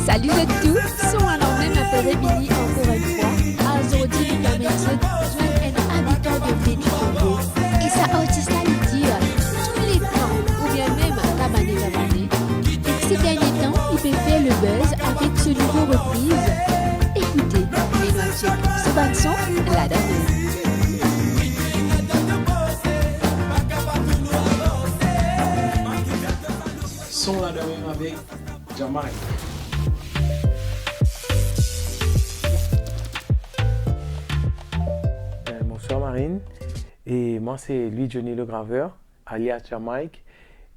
Salut à tous, son alors même appelé Billy encore une fois. Aujourd'hui, nous permettons de un habitant de Médicongo. Et ça artiste à lui dire tous les temps, ou bien même tabané. Et ces derniers temps, il peut faire le buzz avec ce nouveau reprise. Écoutez, les noix check, ce bon son, la dame. Son la dame avec Jamaïque. Bonsoir Marine, et moi c'est Louis Johnny le graveur, alias Jamaïque.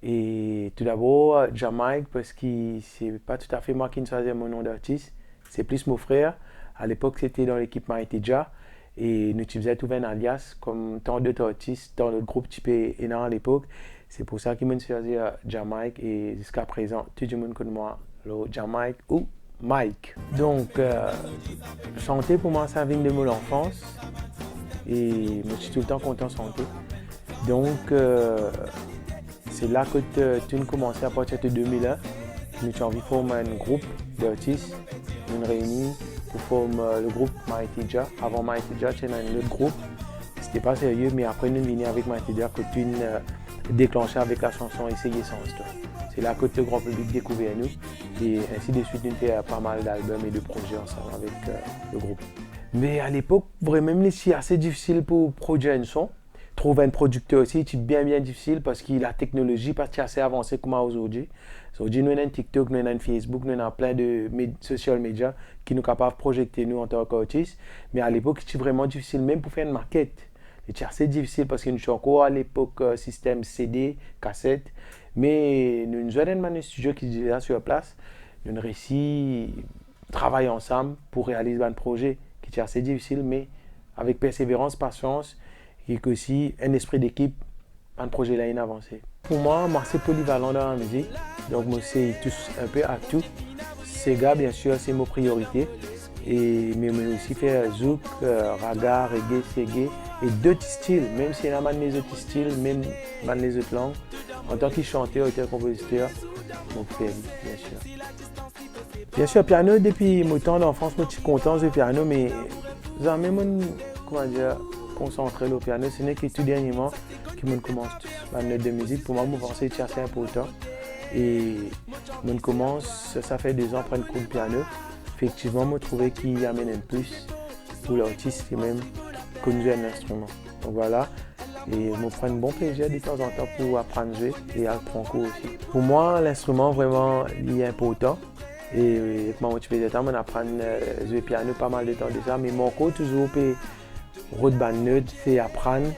Et tout d'abord Jamaïque parce que c'est pas tout à fait moi qui ne choisis mon nom d'artiste, c'est plus mon frère. À l'époque c'était dans l'équipe Maïtija et nous utilisions tout un alias comme tant d'autres artistes dans le groupe type énorme à l'époque. C'est pour ça qu'ils m'ont choisi Jamaïque et jusqu'à présent tout le monde connaît moi le Jamaïque ou Mike. Donc chanter pour moi ça vient de mon enfance. Et je suis tout le temps content de chanter. Donc, c'est là que tu as commencé à partir de 2001. Nous avons envie de former un groupe d'artistes. Nous réunis pour former le groupe Maïtija. Avant Maïtija, c'était un autre groupe. C'était pas sérieux, mais après, nous venons avec Maïtija que tu as déclenché avec la chanson Essayer sans toi. C'est là que le grand public découvert nous. Et ainsi de suite, nous avons fait pas mal d'albums et de projets ensemble avec le groupe. Mais à l'époque, vraiment, c'est assez difficile pour produire un son. Trouver un producteur aussi, c'est bien difficile parce que la technologie n'est pas assez avancée comme aujourd'hui. Aujourd'hui, nous avons un TikTok, nous avons un Facebook, nous avons plein de social media qui nous capables de projeter nous en tant qu'artistes. Mais à l'époque, c'était vraiment difficile, même pour faire une maquette. C'est assez difficile parce que nous sommes encore à l'époque système CD, cassette. Mais nous avons un studio qui est déjà sur place. Nous avons réussi à travailler ensemble pour réaliser un projet qui est assez difficile, mais avec persévérance, patience et aussi un esprit d'équipe, un projet là avancé. Pour moi, c'est polyvalent dans la musique, donc moi c'est tous un peu à tout. Sega, bien sûr, c'est ma priorité, mais aussi faire zouk, raga, reggae, seggae et d'autres styles, même si y en a les autres styles, même dans les autres langues. En tant que chanteur et compositeur, mon frère, bien sûr. Bien sûr, piano, depuis mon temps d'enfance, je suis content du piano, mais jamais concentré au piano. Ce n'est que tout dernièrement que je commence ma note de musique. Pour moi, c'est assez important. Et je commence, ça fait 2 ans, à prendre cours de piano. Effectivement, je trouvais qu'il amène un plus pour l'artiste et même conduire un instrument. Donc voilà. Et je prends un bon plaisir de temps en temps pour apprendre à jouer et à prendre cours aussi. Pour moi, l'instrument vraiment est important. Et moi, je fais on apprend à jouer piano pas mal de temps déjà, mais mon cours toujours pour c'est apprendre,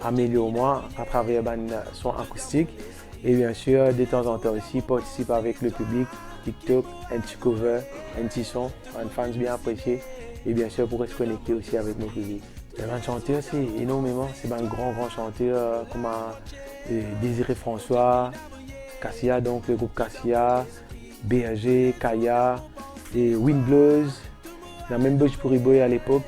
améliorer moi à travers le son acoustique. Et bien sûr, de temps en temps aussi, participer avec le public, TikTok, un petit cover, un petit son, un fans bien apprécié. Et bien sûr, pour se connecter aussi avec mon public. Un chanteur, c'est énormément, c'est un grand chanteur comme Désiré François, Cassia, donc le groupe Cassia, BRG, Kaya et Windblows, la même Butch Puriboy à l'époque.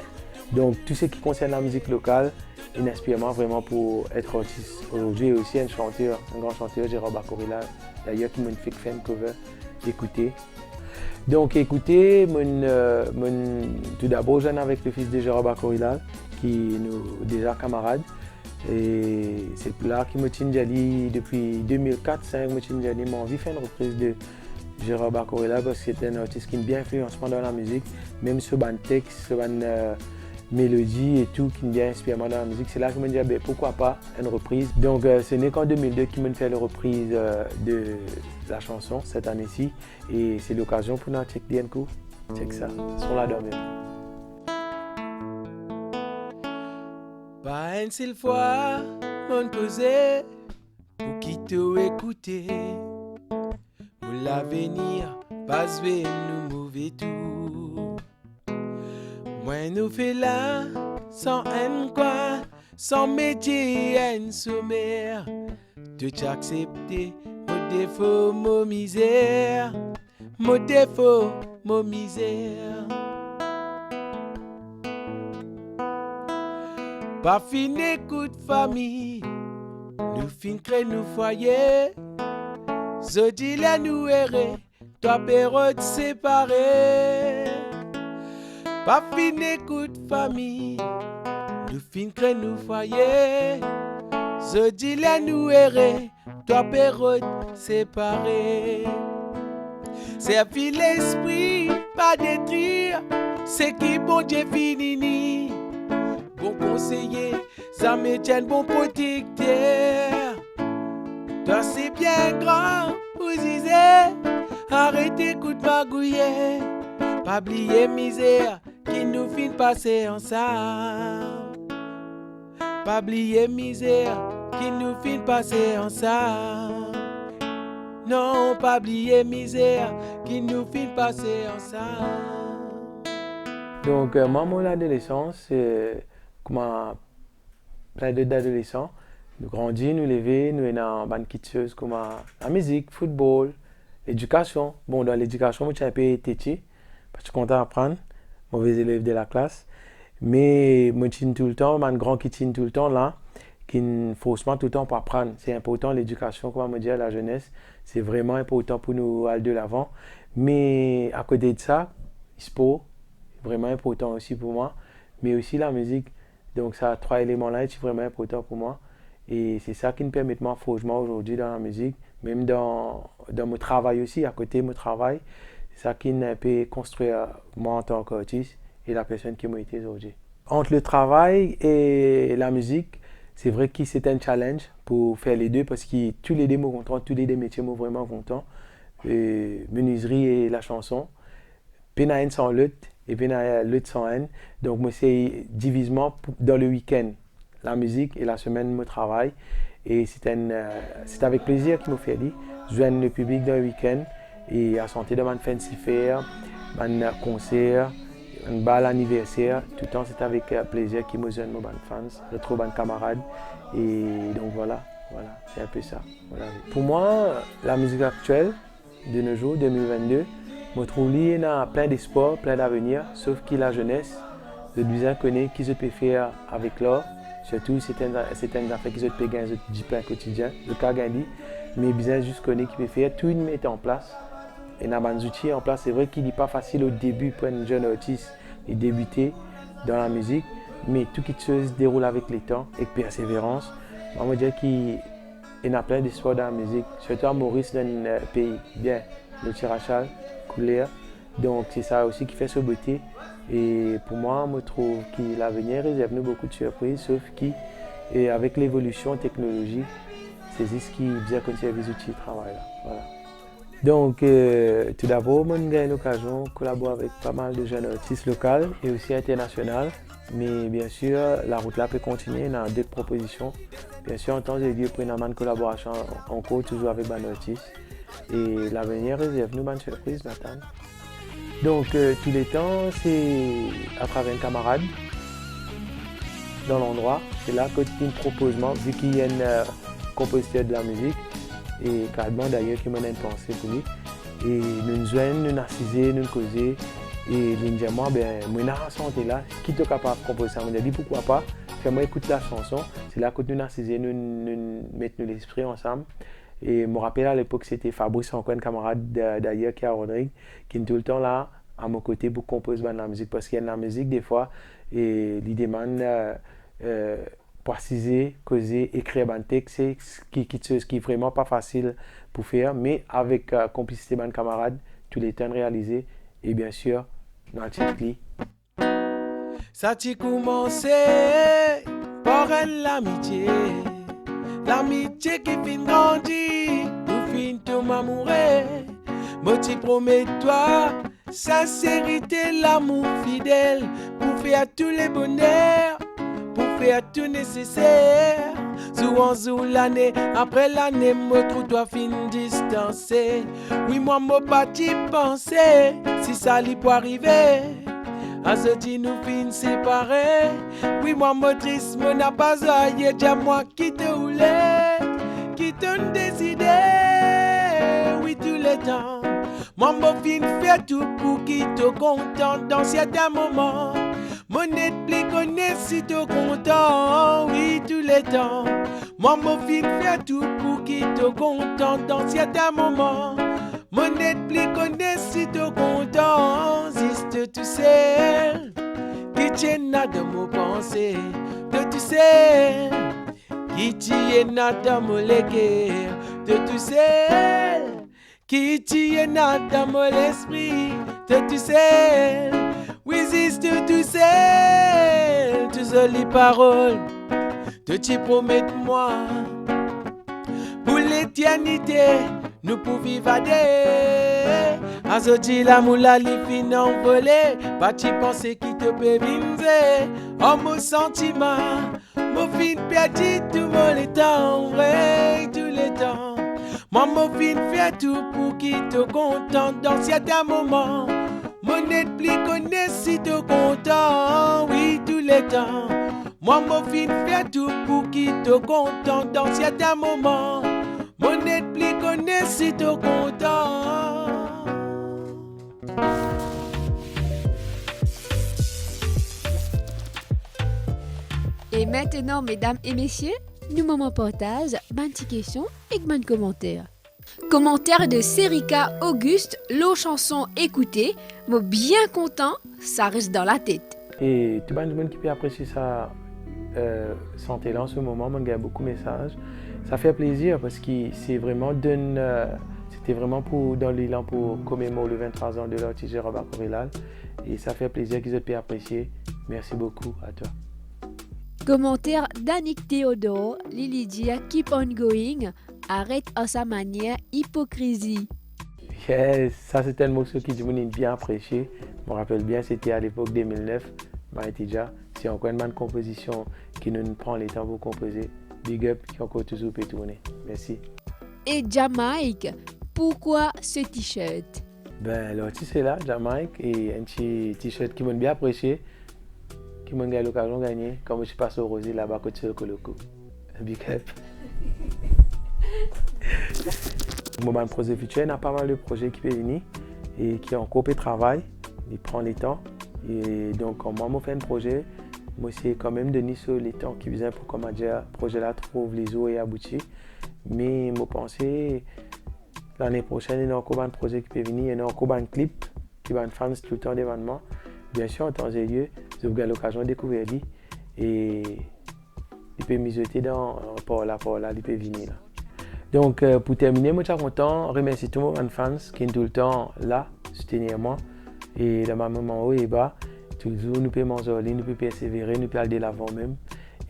Donc tout ce qui concerne la musique locale, il inspire vraiment pour être artiste. Aujourd'hui, aussi un chanteur, un grand chanteur, Gérard Bacorilla, d'ailleurs qui m'a fait un cover, écoutez. Donc écoutez, tout d'abord jeune avec le fils de Gérard Bacorilla, qui est déjà camarade. Et c'est là que Motine Djali, depuis 2004-2005, Motine Djali m'a envie de faire une reprise de Gérard Bacorilla parce que c'est un artiste qui est bien influencé dans la musique, même sur le texte, sur la mélodie et tout, qui me bien inspiré dans la musique. C'est là que je me dis pourquoi pas une reprise. Donc ce n'est qu'en 2002 qu'il m'a fait la reprise de la chanson cette année-ci et c'est l'occasion pour nous checker un coup. Check ça, sur la dormir. Pas une seule fois, mon posé, pour qui t'ont écouté. Pour l'avenir, pas jouer nous mauvais tout. Moi nous fait là, sans haine quoi, sans métier un sommaire. De t'accepter, mon défaut, mon misère. Mon défaut, mon misère. Pas fin écoute famille, nous fin crée nous foyer. Zodi la nous errer, toi période séparée. Pas fin écoute famille, nous fin crée nous foyer. Zodi la nous errer, toi période séparée. C'est un fil l'esprit, pas détruire, c'est qui bon Dieu finini. Bon conseiller, ça me tient bon protecteur. Toi c'est bien grand, vous disiez, arrêtez coup de magouiller. Pas oublier misère, qui nous fin passer ensemble. Pas oublier misère, qui nous fin passer ensemble. Non, pas oublier misère, qui nous fin passer ensemble. Donc, moi, mon adolescence, comme plein d'autres adolescents, nous grandissons, nous levons, nous sommes dans une petite comme la musique, le football, l'éducation. Bon, dans l'éducation, je suis un peu têtu, parce que je suis content d'apprendre, mauvais élève de la classe. Mais je tiens tout le temps, un grand qui tient tout le temps là, qui faussement tout le temps pour apprendre. C'est important, l'éducation, comme on me dit à la jeunesse, c'est vraiment important pour nous aller de l'avant. Mais à côté de ça, le sport, vraiment important aussi pour moi, mais aussi la musique. Donc, ça, trois éléments-là, c'est vraiment important pour moi. Et c'est ça qui me permet de m'enfoncer aujourd'hui dans la musique, même dans mon travail aussi, à côté de mon travail. C'est ça qui m'a un peu construit moi en tant qu'artiste et la personne qui m'a été aujourd'hui. Entre le travail et la musique, c'est vrai que c'est un challenge pour faire les deux parce que tous les deux me content, tous les deux métiers me vraiment content. Menuiserie et la chanson. Pénaïne sans lutte et pénaïne lutte sans haine. Donc, moi, c'est divisement dans le week-end. La musique et la semaine, mon travail. Et c'est avec plaisir qu'il me fait dire. Je joins le public dans le week-end et à santé de mon fancy fair, mon concert, un bal anniversaire. Tout le temps, c'est avec plaisir qu'il me joigne mes fans, je trouve mes camarades. Et donc voilà, c'est un peu ça. Voilà. Pour moi, la musique actuelle de nos jours, 2022, je trouve qu'il y a plein d'espoir, plein d'avenir, sauf que la jeunesse, de bien connaître qui se peut faire avec l'art. Surtout, c'est une affaire qui se peut gagner du pain quotidien, le cas gagné, mais bien juste connaître qui peut faire, tout le mettre en place. Et dans les outils en place, c'est vrai qu'il n'est pas facile au début pour un jeune artiste de débuter dans la musique, mais tout quelque chose se déroule avec le temps et persévérance. On va dire qu'il y a plein d'espoir dans la musique, surtout à Maurice, dans un pays bien, le tirachal, couleur. Donc c'est ça aussi qui fait ce beauté. Et pour moi, je trouve que l'avenir réserve nous beaucoup de surprises, sauf qu'avec l'évolution technologique, c'est ce qui bien conserve les outils de travail. Là. Voilà. Donc, tout d'abord, j'ai eu l'occasion de collaborer avec pas mal de jeunes artistes locaux et aussi internationaux. Mais bien sûr, la route là peut continuer, on a d'autres propositions. Bien sûr, en temps et lieu, pour une collaboration en cours, toujours avec les artistes. Et l'avenir réserve nous une surprise, Nathan. Donc, tous les temps, c'est à travers un camarade dans l'endroit. C'est là que tu me proposes, vu qu'il y a un compositeur de la musique, et carrément d'ailleurs qui m'a pensé pour lui. Et nous joignons, nous narciser, nous causer. Et nous disons, moi, je suis là, qui est capable de composer ça? On a dit pourquoi pas, fais-moi écouter la chanson. C'est là que nous narciser, nous mettons l'esprit ensemble. Et je me rappelle à l'époque, c'était Fabrice, encore un camarade d'ailleurs qui est à Rodrigue, qui est tout le temps là, à mon côté, pour composer de la musique. Parce qu'il y a de la musique, des fois, et il demande préciser, causer, écrire un texte, c'est ce qui est vraiment pas facile pour faire, mais avec complicité de mes camarades, tous les temps réalisés, et bien sûr, dans le titre. Ça a commencé par l'amitié. L'amitié qui fin grandit, nous fin tout m'amourer. Moi tu promets toi, sincérité, l'amour fidèle, pour faire tous les bonheurs, pour faire tout nécessaire. Sous l'année, après l'année, moi trouve toi fin distancé. Oui, moi pas t'y penser, si ça lui peut arriver. Azoti nous fin séparés. Oui, moi, motrice, mon n'a pas aïe, déjà moi qui te voulais, qui te décidé. Oui, tous les temps. Moi, mon fin fait tout pour qui te contente dans certains moments. Mon plus connaît si te content, oui, tous les temps. Moi, mon fin fait tout pour qui te contente dans certains moments. Mon plus connaît si te content, juste tu sais, qui tient dans mon pensée, de tu sais, qui tient dans mon léguer, de tu sais, qui tient dans mon esprit, de tu sais, oui, juste tu sais, tu jolies paroles, de tu promets moi, pour l'éternité. Nous pouvons vivre à des. Azodi la moula li fin envolé. Pas tu penser qui te peut vinzer. Oh mon sentiment. Mon fin perdu tout mon temps. Vrai tous les temps. Moi mon fin fait tout pour qui te contente dans certains moments. Mon aide plus connaît si te content. Oui tous les temps. Moi mon fin fait tout pour qui te contente dans certains moments. Mon aide plus connaît si t'es content. Et maintenant, mesdames et messieurs, nous moment partage, bonne question et bonne commentaire. Commentaire de Serika Auguste, l'eau chanson écoutée, mais bien content, ça reste dans la tête. Et tout le monde qui peut apprécier ça, santé là en ce moment, il y a beaucoup de messages. Ça fait plaisir parce que c'est vraiment c'était vraiment pour dans l'élan pour commémorer le 23 ans de l'artiste Robert Corelal et ça fait plaisir qu'ils aient pu apprécier. Merci beaucoup à toi. Commentaire d'Annick Théodore, Lily Dia, keep on going, arrête à sa manière, hypocrisie. Yes, ça c'était un morceau qui m'a bien apprécié. Je me rappelle bien, c'était à l'époque 2009. Maïtidja, c'est encore une bonne composition qui nous prend le temps pour composer. Big up, qui encore toujours peut tourner. Merci. Et Jamaïque, pourquoi ce t-shirt? Ben, l'artiste est là, Jamaïque, et un petit t-shirt qui m'a bien apprécié, qui m'a eu l'occasion de gagner, quand je suis passé au Rosé là-bas, côté sur le Coloco. Big up. Au moment de projet futur, il y a pas mal de projets qui peuvent venir et qui ont encore de travail. Il prend le temps. Et donc, quand moi, je fais un projet, moi, c'est quand même donner sur les temps qui viennent pour que le projet là trouve les eaux et aboutir. Mais je pense l'année prochaine, il y a encore un projet qui peut venir, il y a encore un clip qui va faire tout le temps d'événements. Bien sûr, en temps et lieu, vous avez l'occasion de découvrir lui et il peut mijoter dans par là, il peut venir là. Donc, pour terminer, je suis content de remercier tous mes fans qui sont tout le temps là, soutenir moi. Et dans ma moment haut et bas, toujours nous pouvons manger, nous pouvons persévérer, nous pouvons aller de l'avant même.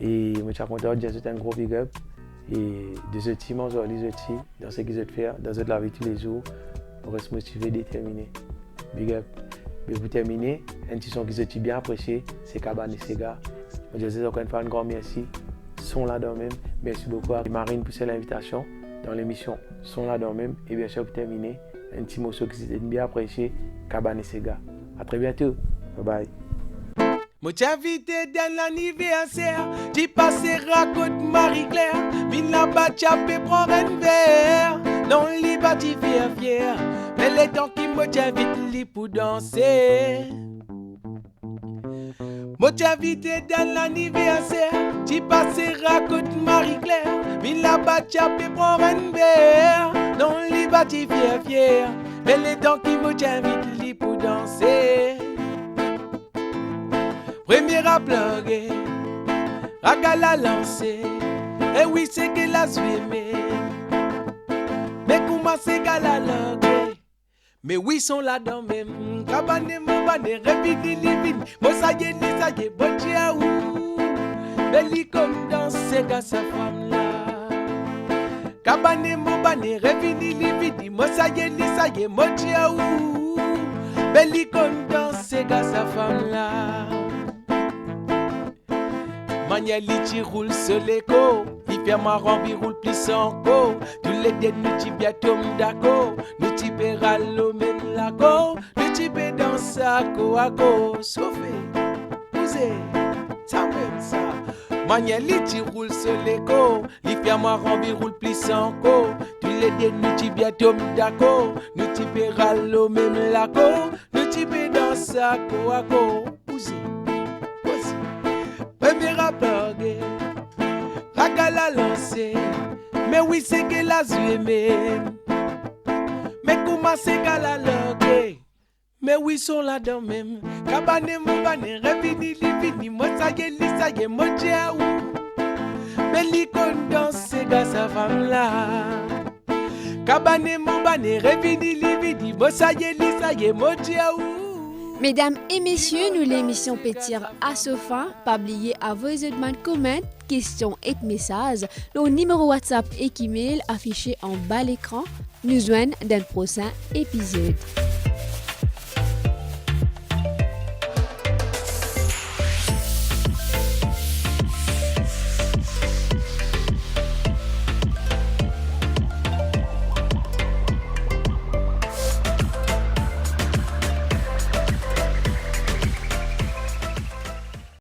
Et je suis content de dire un gros big up. Et de ce team, manger les outils, dans ce qu'ils ont fait, dans la vie tous les jours, pour rester motivé, déterminé. Big up. Et pour terminer, un petit son qu'ils ont bien apprécié, c'est Cabane et Sega. Je dis encore une fois un grand merci. Sont là-dedans même. Merci beaucoup à Marine pour cette invitation dans l'émission Sont là-dedans même. Et bien sûr, pour terminer, un petit morceau qui s'est bien apprécié, Cabane et Sega. À très bientôt. Bye bye. Moi t'invite dans l'anniversaire, tu passeras côte Marie-Claire, vine là-bas t'appelles prendre un verre, non li pas t'y fier, mais les temps qui moi t'invite li pour danser. Moi t'invite dans l'anniversaire, tu passeras côte Marie-Claire, vine là-bas t'appelles prendre un verre, non li pas t'y fier, mais les temps qui moi t'invite li pour danser. Premier à pleurer, Ragala lancé, et oui c'est que la suivée. Mais comment c'est qu'elle a langue? Mais oui sont là dans même. Cabane m'obane, revini livini, moi ça y est, bon dia ou. Belle comme dans ces gars sa femme là. Cabane m'obane, revini livini, moi ça y est, bon dia ou. Belle comme dans ces gars sa femme là. Mania lichi roule sur l'écho, il fait marrant, il roule plus encore. Tous les deux nous t'y bien tombe d'accord, nous t'y péral l'eau même la go, nous t'y danser. ça, ko, sauvé, poussé, ça même ça. Mania li ti roule sur l'écho, li fait marron, il roule plus encore. Tu les deux, nous ti bien tom d'accord, nous ti pe ralo même la co, nous ti pe dans ça, ko, poussé, poussé. Premier rappeur, Ragala lancé, mais oui c'est que la zue même. Mais comment c'est qu'à la langue? Mais oui sont là dans même. Kabane mon bane, revini li vini, moi ça y est, moi ou. Mais li kon danse gars sa femme là. Kabane mon bane, revini li vini, moi ça y est, moi ou. Mesdames et messieurs, nous l'émission Pétir à ce fin. Pas oublier à vos demandes, comments, questions et messages. Le numéro WhatsApp et email affiché en bas à l'écran. Nous joignent dans le prochain épisode.